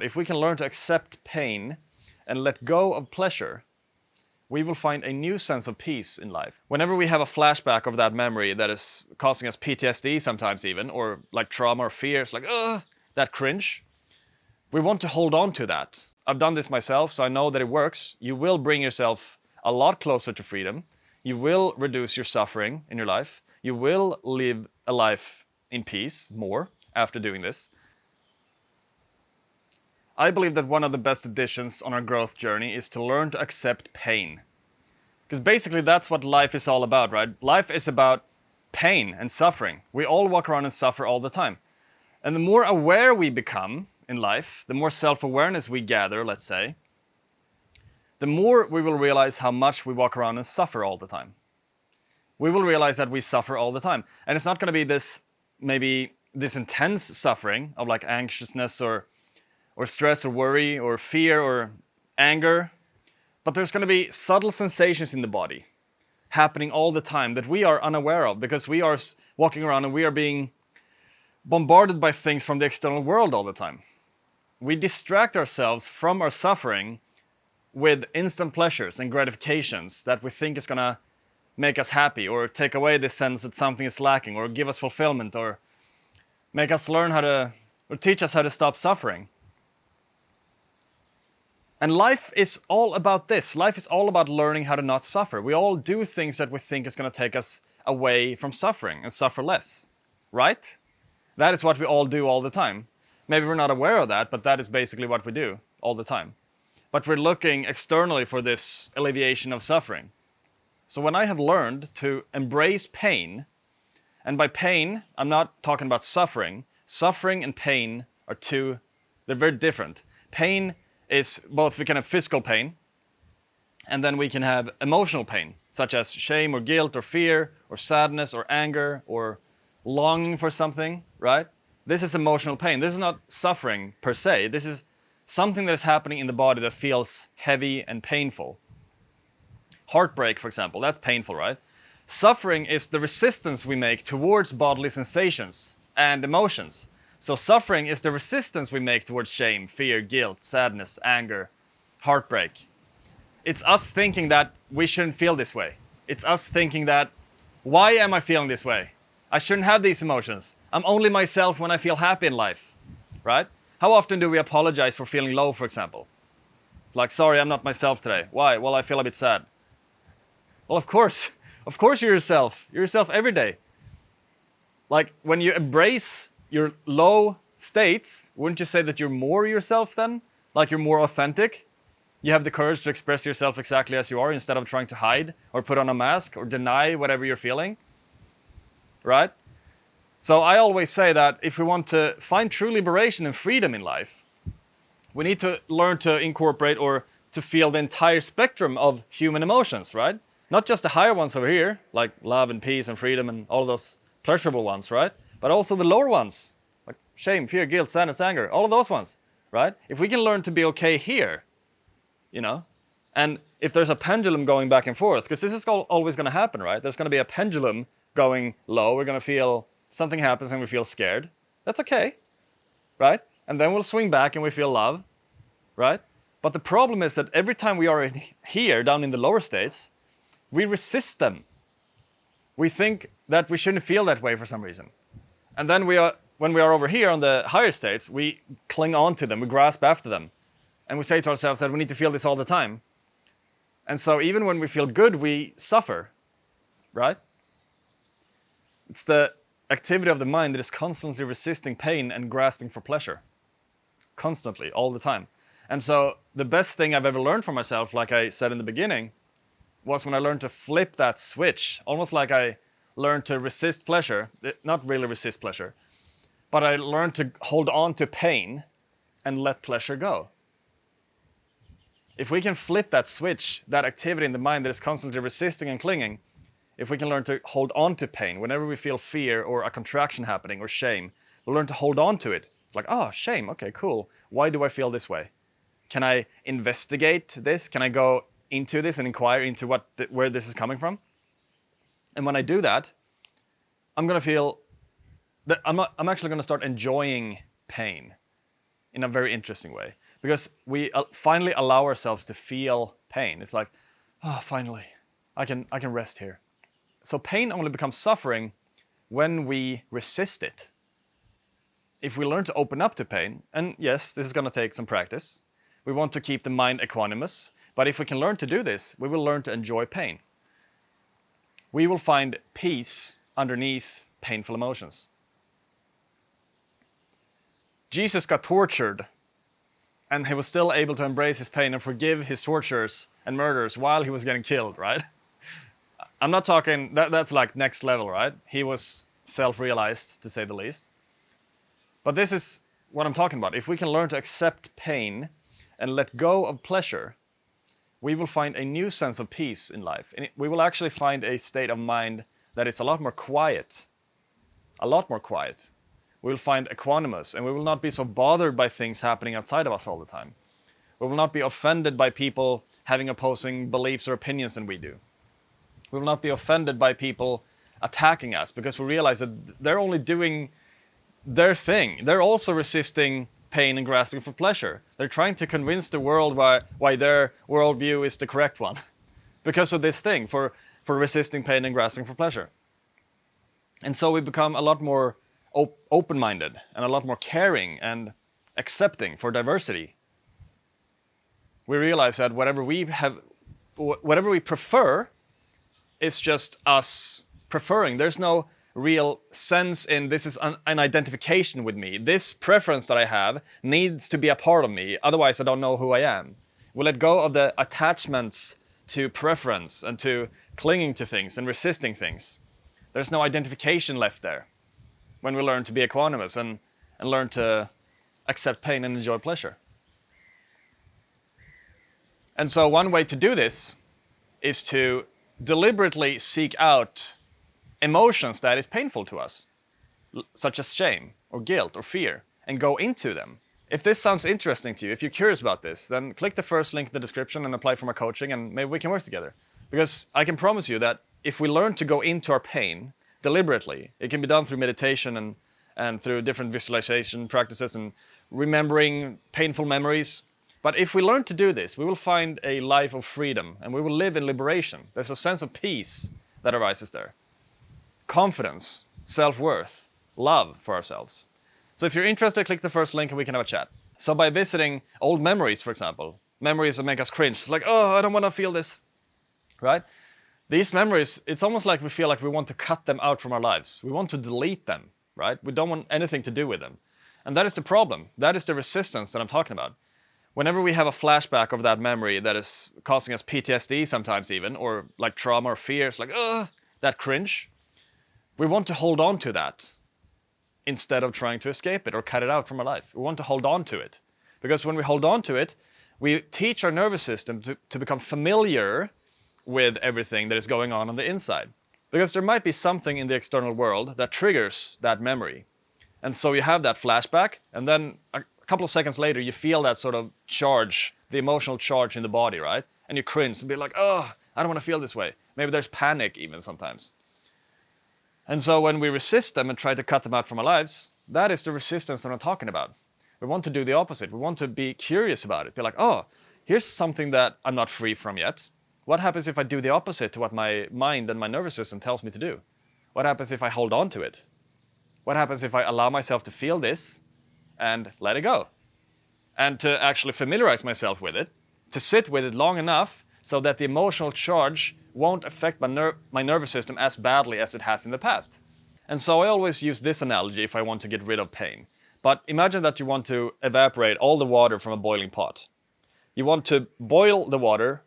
If we can learn to accept pain and let go of pleasure, we will find a new sense of peace in life. Whenever we have a flashback of that memory that is causing us PTSD sometimes even, or like trauma or fear, it's like, ugh, that cringe, we want to hold on to that. I've done this myself, so I know that it works. You will bring yourself a lot closer to freedom. You will reduce your suffering in your life. You will live a life in peace more after doing this. I believe that one of the best additions on our growth journey is to learn to accept pain. Because basically that's what life is all about, right? Life is about pain and suffering. We all walk around and suffer all the time. And the more aware we become in life, the more self-awareness we gather, let's say, the more we will realize how much we walk around and suffer all the time. We will realize that we suffer all the time. And it's not going to be this, maybe this intense suffering of like anxiousness or stress or worry or fear or anger, but there's going to be subtle sensations in the body happening all the time that we are unaware of because we are walking around and we are being bombarded by things from the external world all the time. We distract ourselves from our suffering with instant pleasures and gratifications that we think is going to make us happy or take away the sense that something is lacking or give us fulfillment or make us learn how to, or teach us how to stop suffering. And life is all about this. Life is all about learning how to not suffer. We all do things that we think is going to take us away from suffering and suffer less, right? That is what we all do all the time. Maybe we're not aware of that, but that is basically what we do all the time. But we're looking externally for this alleviation of suffering. So when I have learned to embrace pain, and by pain, I'm not talking about suffering. Suffering and pain are they're very different. Pain is both, we can have physical pain, and then we can have emotional pain, such as shame or guilt or fear or sadness or anger or longing for something, right? This is emotional pain. This is not suffering per se. This is something that is happening in the body that feels heavy and painful. Heartbreak, for example, that's painful, right? Suffering is the resistance we make towards bodily sensations and emotions. So suffering is the resistance we make towards shame, fear, guilt, sadness, anger, heartbreak. It's us thinking that we shouldn't feel this way. It's us thinking that, why am I feeling this way? I shouldn't have these emotions. I'm only myself when I feel happy in life, right? How often do we apologize for feeling low, for example? Like, sorry, I'm not myself today. Why? Well, I feel a bit sad. Well, of course you're yourself. You're yourself every day. Like, when you embrace your low states, wouldn't you say that you're more yourself then? Like you're more authentic? You have the courage to express yourself exactly as you are instead of trying to hide or put on a mask or deny whatever you're feeling, right? So I always say that if we want to find true liberation and freedom in life, we need to learn to incorporate or to feel the entire spectrum of human emotions, right? Not just the higher ones over here, like love and peace and freedom and all those pleasurable ones, right? But also the lower ones, like shame, fear, guilt, sadness, anger, all of those ones, right? If we can learn to be okay here, and if there's a pendulum going back and forth, because this is always going to happen, right? There's going to be a pendulum going low. We're going to feel something happens and we feel scared. That's okay, right? And then we'll swing back and we feel love, right? But the problem is that every time we are here, down in the lower states, we resist them. We think that we shouldn't feel that way for some reason. And then when we are over here on the higher states, we cling on to them, we grasp after them. And we say to ourselves that we need to feel this all the time. And so even when we feel good, we suffer, right? It's the activity of the mind that is constantly resisting pain and grasping for pleasure. Constantly, all the time. And so the best thing I've ever learned for myself, like I said in the beginning, was when I learned to flip that switch. Almost like I learned to resist pleasure. Not really resist pleasure. But I learned to hold on to pain and let pleasure go. If we can flip that switch, that activity in the mind that is constantly resisting and clinging, if we can learn to hold on to pain, whenever we feel fear or a contraction happening or shame, we'll learn to hold on to it. Like, oh, shame, okay, cool. Why do I feel this way? Can I investigate this? Can I go into this and inquire into where this is coming from? And when I do that, I'm going to feel that I'm actually going to start enjoying pain. in a very interesting way, because we finally allow ourselves to feel pain. It's like, oh, finally, I can rest here. So pain only becomes suffering when we resist it. If we learn to open up to pain, and yes, this is going to take some practice, we want to keep the mind equanimous, but if we can learn to do this, we will learn to enjoy pain. We will find peace underneath painful emotions. Jesus got tortured, and he was still able to embrace his pain and forgive his torturers and murderers while he was getting killed, right? I'm not talking, that's like next level, right? He was self-realized, to say the least. But this is what I'm talking about. If we can learn to accept pain and let go of pleasure, we will find a new sense of peace in life. And we will actually find a state of mind that is a lot more quiet. A lot more quiet. We will find equanimous, and we will not be so bothered by things happening outside of us all the time. We will not be offended by people having opposing beliefs or opinions than we do. We will not be offended by people attacking us, because we realize that they're only doing their thing. They're also resisting pain and grasping for pleasure. They're trying to convince the world why their worldview is the correct one because of this thing, for resisting pain and grasping for pleasure. And so we become a lot more open-minded and a lot more caring and accepting for diversity. We realize that whatever we prefer is just us preferring. There's no real sense in this is an identification with me. This preference that I have needs to be a part of me, otherwise I don't know who I am. We let go of the attachments to preference and to clinging to things and resisting things. There's no identification left there when we learn to be equanimous and learn to accept pain and enjoy pleasure. And so one way to do this is to deliberately seek out emotions that is painful to us, such as shame or guilt or fear, and go into them. If this sounds interesting to you, if you're curious about this, then click the first link in the description and apply for my coaching, and maybe we can work together. Because I can promise you that if we learn to go into our pain deliberately, it can be done through meditation and through different visualization practices and remembering painful memories. But if we learn to do this, we will find a life of freedom and we will live in liberation. There's a sense of peace that arises there. Confidence, self-worth, love for ourselves. So if you're interested, click the first link and we can have a chat. So by visiting old memories, for example, memories that make us cringe, like, oh, I don't want to feel this, right? These memories, it's almost like we feel like we want to cut them out from our lives. We want to delete them, right? We don't want anything to do with them. And that is the problem. That is the resistance that I'm talking about. Whenever we have a flashback of that memory that is causing us PTSD sometimes even, or like trauma or fear, it's like, ugh, that cringe. We want to hold on to that instead of trying to escape it or cut it out from our life. We want to hold on to it. Because when we hold on to it, we teach our nervous system to become familiar with everything that is going on the inside. Because there might be something in the external world that triggers that memory. And so you have that flashback, and then a couple of seconds later, you feel that sort of charge, the emotional charge in the body, right? And you cringe and be like, oh, I don't want to feel this way. Maybe there's panic even sometimes. And so when we resist them and try to cut them out from our lives, that is the resistance that I'm talking about. We want to do the opposite. We want to be curious about it. Be like, oh, here's something that I'm not free from yet. What happens if I do the opposite to what my mind and my nervous system tells me to do? What happens if I hold on to it? What happens if I allow myself to feel this and let it go? And to actually familiarize myself with it, to sit with it long enough so that the emotional charge won't affect my nervous system as badly as it has in the past. And so I always use this analogy if I want to get rid of pain. But imagine that you want to evaporate all the water from a boiling pot. You want to boil the water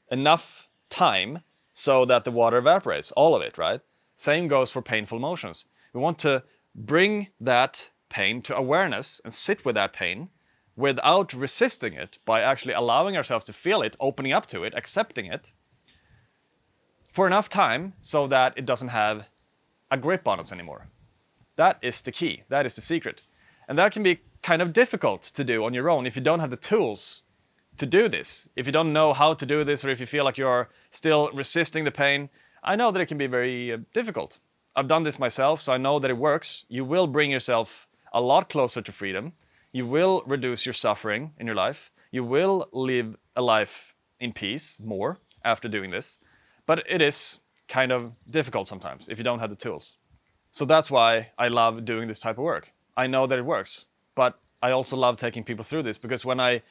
enough time so that the water evaporates, all of it, right? Same goes for painful emotions. We want to bring that pain to awareness and sit with that pain without resisting it, by actually allowing ourselves to feel it, opening up to it, accepting it for enough time so that it doesn't have a grip on us anymore. That is the key. That is the secret. And that can be kind of difficult to do on your own if you don't have the tools to do this. If you don't know how to do this, or if you feel like you're still resisting the pain, I know that it can be very difficult. I've done this myself, so I know that it works. You will bring yourself a lot closer to freedom. You will reduce your suffering in your life. You will live a life in peace more after doing this. But it is kind of difficult sometimes if you don't have the tools. So that's why I love doing this type of work. I know that it works, but I also love taking people through this, because when I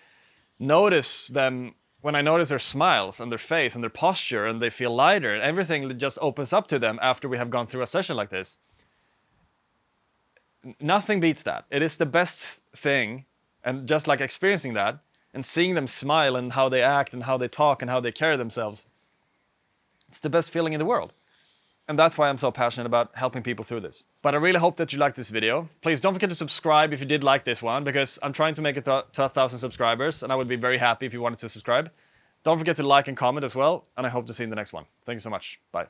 notice them, when I notice their smiles and their face and their posture, and they feel lighter, and everything just opens up to them after we have gone through a session like this, nothing beats that. It is the best thing. And just like experiencing that and seeing them smile and how they act and how they talk and how they carry themselves, it's the best feeling in the world. And that's why I'm so passionate about helping people through this. But I really hope that you liked this video. Please don't forget to subscribe if you did like this one, because I'm trying to make it to 1,000 subscribers, and I would be very happy if you wanted to subscribe. Don't forget to like and comment as well, and I hope to see you in the next one. Thank you so much. Bye.